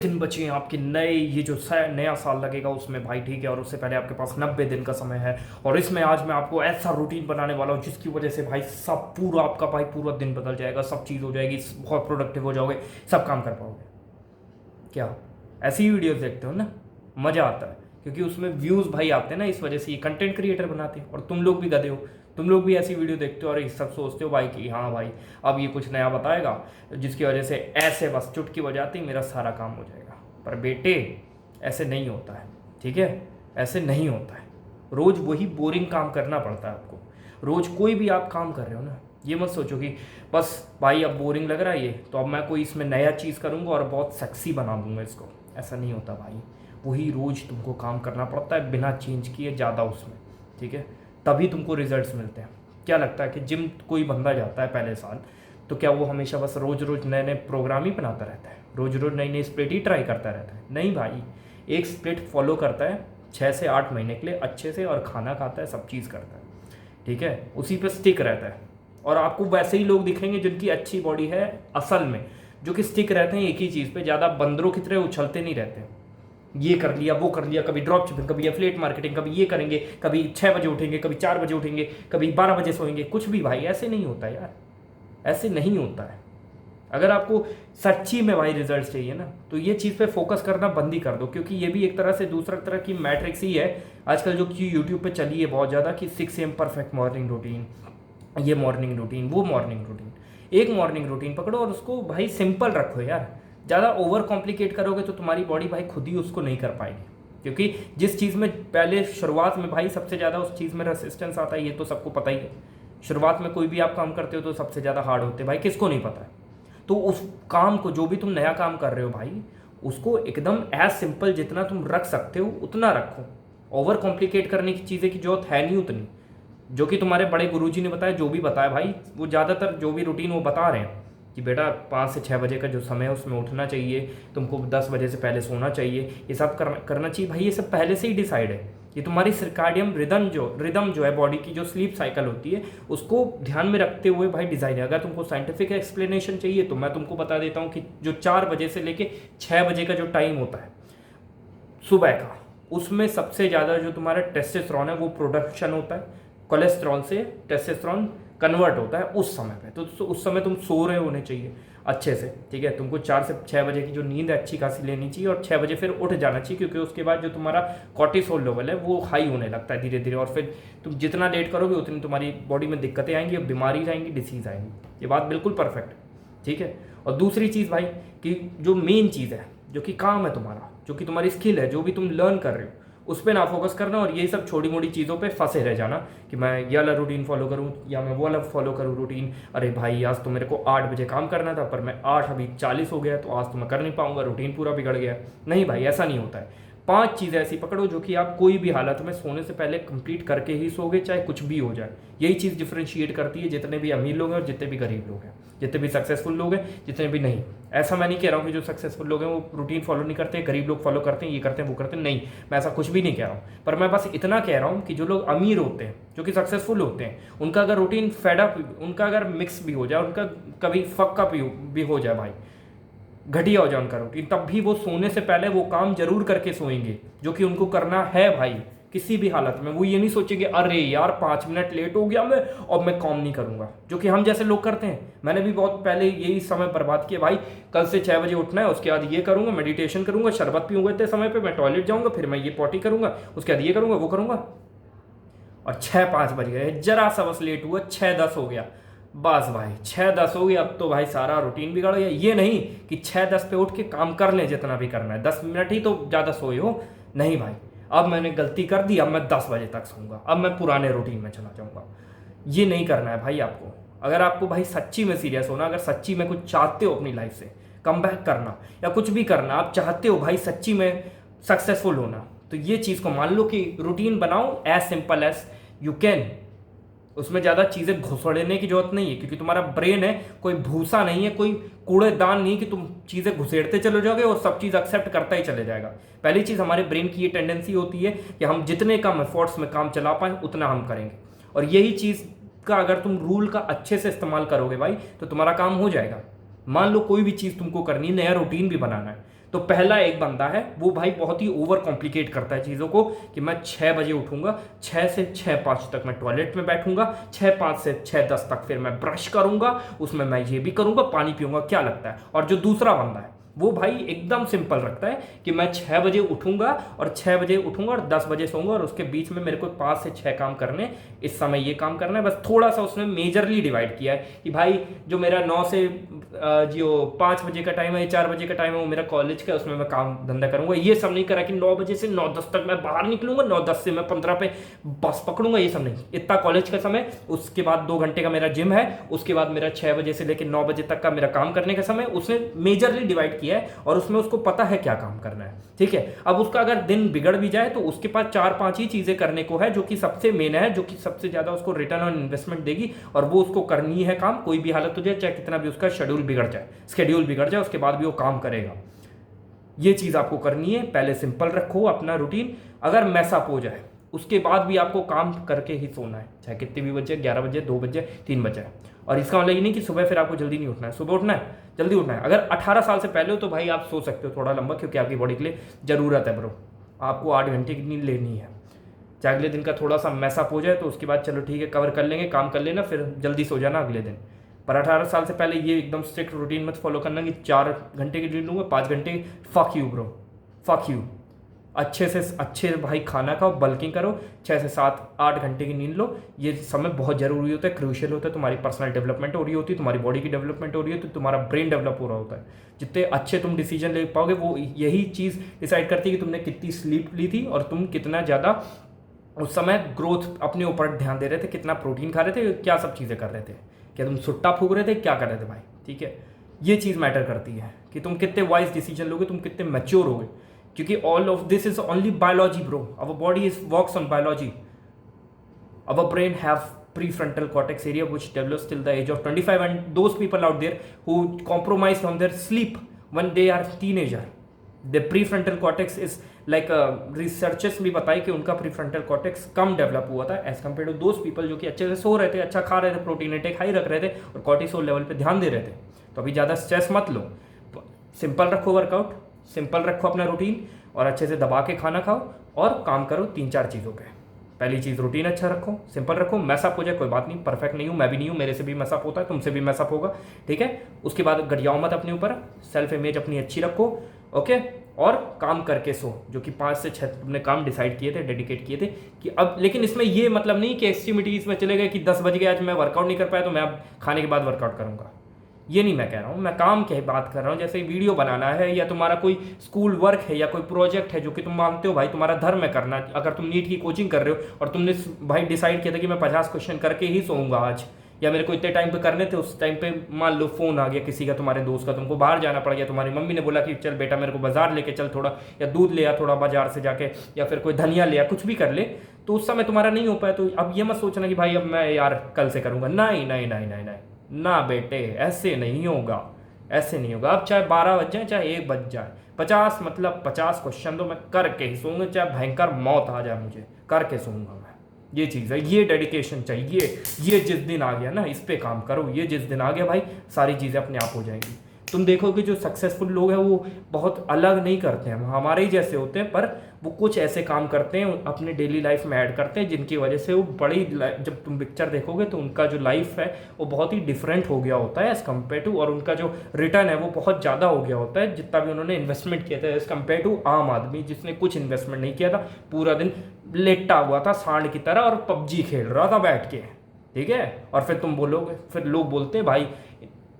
दिन बचे हैं आपके नए, ये जो नया साल लगेगा उसमें भाई, ठीक है। और उससे पहले आपके पास 90 दिन का समय है। और इसमें आज मैं आपको ऐसा रूटीन बनाने वाला हूँ जिसकी वजह से भाई सब पूरा आपका भाई पूरा दिन बदल जाएगा, सब चीज़ हो जाएगी, बहुत प्रोडक्टिव हो जाओगे, सब काम कर पाओगे। क्या ऐसी ही वीडियोस देखते हो ना, मज़ा आता है क्योंकि उसमें व्यूज़ भाई आते हैं ना, इस वजह से ये कंटेंट क्रिएटर बनाते हैं। और तुम लोग भी गधे हो, तुम लोग भी ऐसी वीडियो देखते हो और ये सब सोचते हो भाई कि हाँ भाई अब ये कुछ नया बताएगा जिसकी वजह से ऐसे बस चुटकी बजाती मेरा सारा काम हो जाएगा। पर बेटे ऐसे नहीं होता है, ठीक है, ऐसे नहीं होता है। रोज़ वही बोरिंग काम करना पड़ता है आपको। रोज़ कोई भी आप काम कर रहे हो ना, ये मत सोचो कि बस भाई अब बोरिंग लग रहा है ये तो अब मैं कोई इसमें नया चीज़ करूँगा और बहुत सेक्सी बना दूंगा इसको। ऐसा नहीं होता भाई। वही रोज़ तुमको काम करना पड़ता है बिना चेंज किए ज़्यादा उसमें, ठीक है, तभी तुमको रिजल्ट्स मिलते हैं। क्या लगता है कि जिम कोई बंदा जाता है पहले साल तो क्या वो हमेशा बस रोज़ रोज़ नए नए प्रोग्राम ही बनाता रहता है, रोज़ रोज़ नई नई स्प्लिट ही ट्राई करता रहता है? नहीं भाई, एक स्प्लिट फॉलो करता है 6 से 8 महीने के लिए अच्छे से, और खाना खाता है, सब चीज़ करता है, ठीक है, उसी पे स्टिक रहता है। और आपको वैसे ही लोग दिखेंगे जिनकी अच्छी बॉडी है असल में, जो कि स्टिक रहते हैं एक ही चीज़ पे, ज़्यादा बंदरों की तरह उछलते नहीं रहते। ये कर लिया, वो कर लिया, कभी ड्रॉप शिपिंग, कभी एफिलिएट मार्केटिंग, कभी ये करेंगे, कभी 6 बजे उठेंगे, कभी 4 बजे उठेंगे, कभी 12 बजे सोएंगे। कुछ भी भाई ऐसे नहीं होता यार, ऐसे नहीं होता है। अगर आपको सच्ची में भाई रिजल्ट चाहिए ना तो ये चीज़ पे फोकस करना बंद ही कर दो, क्योंकि ये भी एक तरह से दूसरा तरह की मैट्रिक्स ही है आजकल जो कि यूट्यूब पे चली है बहुत ज़्यादा, कि 6 AM परफेक्ट मॉर्निंग रूटीन, ये मॉर्निंग रूटीन, वो मॉर्निंग रूटीन। एक मॉर्निंग रूटीन पकड़ो और उसको भाई सिंपल रखो यार। ज़्यादा ओवर कॉम्प्लिकेट करोगे तो तुम्हारी बॉडी भाई खुद ही उसको नहीं कर पाएगी, क्योंकि जिस चीज़ में पहले शुरुआत में भाई सबसे ज़्यादा उस चीज़ में रेसिस्टेंस आता है, ये तो सबको पता ही है। शुरुआत में कोई भी आप काम करते हो तो सबसे ज़्यादा हार्ड होते हैं भाई, किसको नहीं पता है। तो उस काम को, जो भी तुम नया काम कर रहे हो भाई, उसको एकदम एज सिंपल जितना तुम रख सकते हो उतना रखो। ओवर कॉम्प्लिकेट करने की चीज़ें की जरूरत है नहीं उतनी। जो कि तुम्हारे बड़े गुरुजी ने बताया, जो भी बताया भाई, वो ज़्यादातर जो भी रूटीन वो बता रहे हैं कि बेटा 5 से 6 बजे का जो समय है उसमें उठना चाहिए, तुमको 10 बजे से पहले सोना चाहिए, ये सब करना चाहिए भाई। ये सब पहले से ही डिसाइड है। ये तुम्हारी सर्काडियम रिदम जो है बॉडी की, जो स्लीप साइकिल होती है, उसको ध्यान में रखते हुए भाई डिज़ाइन है। अगर तुमको साइंटिफिक एक्सप्लेनेशन चाहिए तो मैं तुमको बता देता हूँ कि जो 4 बजे से लेके 6 बजे का जो टाइम होता है सुबह का, उसमें सबसे ज़्यादा जो तुम्हारा टेस्टोस्टेरोन है वो प्रोडक्शन होता है, कोलेस्ट्रॉल से टेस्टोस्टेरोन कन्वर्ट होता है उस समय पे। तो उस समय तुम सो रहे होने चाहिए अच्छे से, ठीक है। तुमको 4 से 6 बजे की जो नींद है अच्छी खासी लेनी चाहिए और 6 बजे फिर उठ जाना चाहिए, क्योंकि उसके बाद जो तुम्हारा कॉर्टिसोल लेवल है वो हाई होने लगता है धीरे धीरे, और फिर तुम जितना लेट करोगे उतनी तुम्हारी बॉडी में दिक्कतें आएंगी, बीमारी आएंगी, डिसीज आएंगी। ये बात बिल्कुल परफेक्ट है, ठीक है। और दूसरी चीज़ भाई, कि जो मेन चीज़ है, जो कि काम है तुम्हारा, जो कि तुम्हारी स्किल है, जो भी तुम लर्न कर रहे हो, उस पर ना फोकस करना, और ये सब छोटी मोटी चीज़ों पे फंसे रह जाना कि मैं ये वाला रूटीन फॉलो करूँ या मैं वो वाला फॉलो करूँ रूटीन। अरे भाई आज तो मेरे को 8 बजे काम करना था पर मैं 8 अभी 40 हो गया तो आज तो मैं कर नहीं पाऊंगा, रूटीन पूरा बिगड़ गया। नहीं भाई, ऐसा नहीं होता है। 5 चीज़ें ऐसी पकड़ो जो कि आप कोई भी हालत में सोने से पहले कंप्लीट करके ही सोगे, चाहे कुछ भी हो जाए। यही चीज़ डिफ्रेंशिएट करती है जितने भी अमीर लोग हैं और जितने भी गरीब लोग हैं, जितने भी सक्सेसफुल लोग हैं, जितने भी नहीं। ऐसा मैं नहीं कह रहा हूँ कि जो सक्सेसफुल लोग हैं वो रूटीन फॉलो नहीं करते, गरीब लोग फॉलो करते हैं, ये करते हैं, वो करते हैं, नहीं, मैं ऐसा कुछ भी नहीं कह रहा हूँ। पर मैं बस इतना कह रहा हूँ कि जो लोग अमीर होते हैं, जो कि सक्सेसफुल होते हैं, उनका अगर रूटीन फेडअप, उनका अगर मिक्स भी हो जाए, उनका कभी फक अप भी हो जाए भाई, घटिया हो जाए उनका रूटीन, तब भी वो सोने से पहले वो काम जरूर करके सोएंगे जो कि उनको करना है भाई, किसी भी हालत में। वो ये नहीं सोचेंगे अरे यार 5 मिनट लेट हो गया मैं, अब मैं काम नहीं करूंगा, जो कि हम जैसे लोग करते हैं। मैंने भी बहुत पहले यही समय बर्बाद किया भाई, कल से 6 बजे उठना है, उसके बाद ये करूंगा, मेडिटेशन करूंगा, शरबत पीऊंगा इतने समय पे, मैं टॉयलेट जाऊंगा, फिर मैं ये पॉटी करूंगा, उसके बाद ये करूंगा, वो करूंगा, और 6-5 बज गए, जरा सा बस लेट हुआ, 6-10 हो गया, बस भाई 6-10 हो गया, अब तो भाई सारा रूटीन बिगड़ गया। ये नहीं कि 6-10 पे उठ के काम कर लें जितना भी करना है, 10 मिनट ही तो ज़्यादा सोए हो, नहीं भाई, अब मैंने गलती कर दी, अब मैं 10 बजे तक सोऊंगा, अब मैं पुराने रूटीन में चला जाऊंगा। ये नहीं करना है भाई आपको। अगर आपको भाई सच्ची में सीरियस होना, अगर सच्ची में कुछ चाहते हो अपनी लाइफ से कम बैक करना या कुछ भी करना, आप चाहते हो भाई सच्ची में सक्सेसफुल होना, तो ये चीज़ को मान लो कि रूटीन बनाओ as simple as you can. उसमें ज़्यादा चीज़ें घुसड़ने की जरूरत नहीं है, क्योंकि तुम्हारा ब्रेन है, कोई भूसा नहीं है, कोई कूड़ेदान नहीं कि तुम चीज़ें घुसेड़ते चले जाओगे और सब चीज़ एक्सेप्ट करता ही चले जाएगा। पहली चीज़, हमारे ब्रेन की ये टेंडेंसी होती है कि हम जितने कम एफर्ट्स में काम चला पाएँ उतना हम करेंगे, और यही चीज़ का अगर तुम रूल का अच्छे से इस्तेमाल करोगे भाई तो तुम्हारा काम हो जाएगा। मान लो कोई भी चीज़ तुमको करनी है, नया रूटीन भी बनाना है, तो पहला एक बंदा है वो भाई बहुत ही ओवर कॉम्प्लिकेट करता है चीज़ों को कि मैं 6 बजे उठूंगा, 6 से 6:05 तक मैं टॉयलेट में बैठूंगा, 6:05 से 6:10 तक फिर मैं ब्रश करूंगा, उसमें मैं ये भी करूंगा, पानी पीऊंगा, क्या लगता है। और जो दूसरा बंदा है वो भाई एकदम सिंपल रखता है कि मैं 6 बजे उठूंगा और 6 बजे उठूंगा और 10 बजे सोऊंगा और उसके बीच में मेरे को 5 से 6 काम करने, इस समय ये काम करना है। बस थोड़ा सा उसने मेजरली डिवाइड किया है कि भाई जो मेरा 9 से जो 5 बजे का टाइम है, 4 बजे का टाइम है, वो मेरा कॉलेज का, उसमें मैं काम धंधा करूंगा। ये सब नहीं करा कि 9 बजे से 9:10 तक मैं बाहर निकलूंगा, 9:10 से मैं 15 पे बस पकड़ूंगा, ये सब नहीं। इतना कॉलेज का समय, उसके बाद 2 घंटे का मेरा जिम है, उसके बाद मेरा 6 बजे से लेकर 9 बजे तक का मेरा काम करने का समय, उसने मेजरली डिवाइड किया है और उसमें उसको पता है क्या काम करना है। ठीक है, अब उसका अगर दिन बिगड़ भी जाए तो उसके पास 4-5 ही चीजें करने को है जो कि सबसे मेन है, जो कि सबसे ज्यादा उसको रिटर्न ऑन इन्वेस्टमेंट देगी, और वो उसको करनी है काम, कोई भी हालत हो जाए, चाहे कितना भी उसका शेड्यूल बिगड़ जाए, उसके बाद भी वो काम करेगा। ये चीज आपको करनी है। पहले सिंपल रखो अपना रूटीन, अगर मैसअप हो जाए उसके बाद भी आपको काम करके ही सोना है, चाहे कितने भी बजे, 11 बजे, 2 बजे, 3 बजे। और इसका मतलब ये नहीं कि सुबह फिर आपको जल्दी नहीं उठना है, सुबह उठना है, जल्दी उठना है। अगर 18 साल से पहले हो तो भाई आप सो सकते हो थोड़ा लंबा, क्योंकि आपकी बॉडी के लिए जरूरत है ब्रो, आपको 8 घंटे की नींद लेनी है। चाहे अगले दिन का थोड़ा सा मैसअप हो जाए तो उसके बाद चलो ठीक है, कवर कर लेंगे, काम कर लेना, फिर जल्दी सो जाना अगले दिन। पर 18 साल से पहले ये एकदम स्ट्रिक्ट रूटीन मत फॉलो करना कि 4 घंटे की नींद लूँगा, 5 घंटे, fuck you bro, fuck you. अच्छे से अच्छे भाई खाना खाओ, बल्किंग करो, 6 से 7-8 घंटे की नींद लो। ये समय बहुत जरूरी होता है, क्रूशियल होता है, तुम्हारी पर्सनल डेवलपमेंट हो रही होती है, तुम्हारी बॉडी की डेवलपमेंट हो रही है, तो तुम्हारा ब्रेन डेवलप हो रहा होता है। जितने अच्छे तुम डिसीजन ले पाओगे वो यही चीज़ डिसाइड करती है कि तुमने कितनी स्लीप ली थी और तुम कितना ज़्यादा उस समय ग्रोथ अपने ऊपर ध्यान दे रहे थे, कितना प्रोटीन खा रहे थे, क्या सब चीज़ें कर रहे थे, क्या तुम सुट्टा फूक रहे थे, क्या कर रहे थे भाई। ठीक है, ये चीज़ मैटर करती है कि तुम कितने वाइज डिसीजन लोगे, तुम कितने मैच्योर होगे, क्योंकि all of this is only biology bro. Our body is works on biology. Our brain have prefrontal cortex area which develops till the age of 25, and those people out there who compromise on their sleep when they are teenager, the prefrontal cortex is like researchers भी बताए कि उनका prefrontal cortex कम develop हुआ था as compared to those people जो कि अच्छे से सो रहे थे, अच्छा खा रहे थे, प्रोटीन इंटेक हाई रख रहे थे और कॉर्टिसोल लेवल पे ध्यान दे रहे थे। तो अभी ज़्यादा स्ट्रेस मत लो, सिंपल रखो वर्कआउट, सिंपल रखो अपना रूटीन, और अच्छे से दबा के खाना खाओ और काम करो 3-4 चीज़ों पे। पहली चीज़ रूटीन अच्छा रखो, सिंपल रखो, मैसअप हो जाए कोई बात नहीं, परफेक्ट नहीं हूँ, मैं भी नहीं हूँ, मेरे से भी मैसअप होता है, तुमसे भी मैसअप होगा। ठीक है, उसके बाद गरियाओ मत अपने ऊपर, सेल्फ इमेज अपनी अच्छी रखो। ओके, और काम करके सो, जो कि 5 से 6 तुमने काम डिसाइड किए थे, डेडिकेट किए थे कि अब। लेकिन इसमें ये मतलब नहीं कि एक्सट्रीमिटीज़ में चले गए कि 10 बज गए आज मैं वर्कआउट नहीं कर पाया तो मैं अब खाने के बाद वर्कआउट करूँगा। ये नहीं मैं कह रहा हूँ, मैं काम की बात कर रहा हूँ। जैसे वीडियो बनाना है या तुम्हारा कोई स्कूल वर्क है या कोई प्रोजेक्ट है जो कि तुम मानते हो भाई तुम्हारा धर्म है करना, अगर तुम नीट की कोचिंग कर रहे हो और तुमने भाई डिसाइड किया था कि मैं 50 क्वेश्चन करके ही सोऊंगा आज, या मेरे को इतने टाइम पे करने थे, उस टाइम पे मान लो फोन आ गया किसी का, तुम्हारे दोस्त का, तुमको बाहर जाना पड़ गया, तुम्हारी मम्मी ने बोला कि चल बेटा मेरे को बाजार लेके चल थोड़ा, या दूध ले आ थोड़ा बाजार से जाके, या फिर कोई धनिया ले आ, कुछ भी कर ले, तो उस समय तुम्हारा नहीं हो पाया। तो अब ये मत सोचना कि भाई अब मैं यार कल से करूंगा, नहीं नहीं नहीं नहीं नहीं ना बेटे, ऐसे नहीं होगा, ऐसे नहीं होगा। अब चाहे 12 बज जाए चाहे 1 बज जाए, 50 मतलब 50 क्वेश्चन तो मैं करके ही सोऊंगा, चाहे भयंकर मौत आ जाए मुझे, करके सोऊंगा मैं। ये चीज़ है, ये डेडिकेशन चाहिए। ये जिस दिन आ गया ना, इस पे काम करो, ये जिस दिन आ गया भाई सारी चीज़ें अपने आप हो जाएंगी। तुम देखोगे जो सक्सेसफुल लोग हैं वो बहुत अलग नहीं करते हैं, हमारे ही जैसे होते हैं, पर वो कुछ ऐसे काम करते हैं अपने डेली लाइफ में ऐड करते हैं जिनकी वजह से वो बड़ी, जब तुम पिक्चर देखोगे तो उनका जो लाइफ है वो बहुत ही डिफरेंट हो गया होता है एज़ कम्पेयर टू, और उनका जो रिटर्न है वो बहुत ज़्यादा हो गया होता है जितना भी उन्होंने इन्वेस्टमेंट किया था एज़ कम्पेयर टू आम आदमी जिसने कुछ इन्वेस्टमेंट नहीं किया था, पूरा दिन लेटा हुआ था सांड की तरह और पबजी खेल रहा था बैठ के। ठीक है, और फिर तुम बोलोगे, फिर लोग बोलते हैं भाई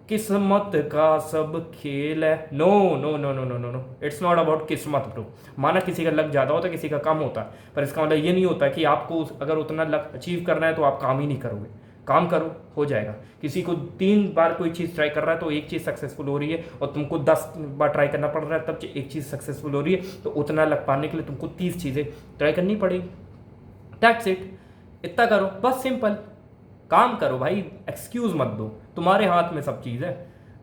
किस्मत का सब खेल है। No no no no no no no, it's not about किस्मत ब्रो। माना किसी का लक ज़्यादा होता है, किसी का कम होता है, पर इसका मतलब ये नहीं होता कि आपको अगर उतना लक अचीव करना है तो आप काम ही नहीं करोगे। काम करो, हो जाएगा। किसी को 3 बार कोई चीज़ ट्राई कर रहा है तो एक चीज़ सक्सेसफुल हो रही है, और तुमको 10 बार ट्राई करना पड़ रहा है तब एक चीज़ सक्सेसफुल हो रही है, तो उतना लक पाने के लिए तुमको 30 चीज़ें ट्राई करनी पड़ेगी। दैट्स इट, इतना करो बस, सिंपल काम करो भाई, एक्सक्यूज़ मत दो, तुम्हारे हाथ में सब चीज़ है।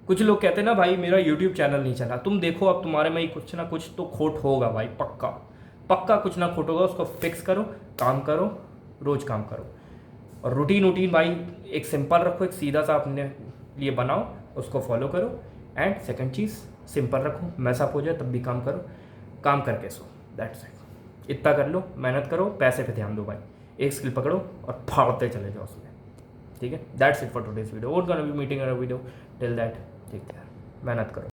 कुछ लोग कहते हैं ना भाई मेरा यूट्यूब चैनल नहीं चला, तुम देखो अब तुम्हारे में ही कुछ ना कुछ तो खोट होगा भाई, पक्का पक्का कुछ ना खोट होगा, उसको फिक्स करो, काम करो, रोज़ काम करो, और रूटीन भाई एक सिंपल रखो, एक सीधा सा अपने लिए बनाओ, उसको फॉलो करो। एंड सेकंड चीज़, सिंपल रखो, मैसअप हो जाए तब भी काम करो, काम करके सो, दैट्स इट। इतना कर लो, मेहनत करो, पैसे पे ध्यान दो भाई, एक स्किल पकड़ो और फाड़ते चले जाओ उसमें, ठीक है। That's it for today's video, और gonna be meeting in a video, till that take care, मेहनत करो।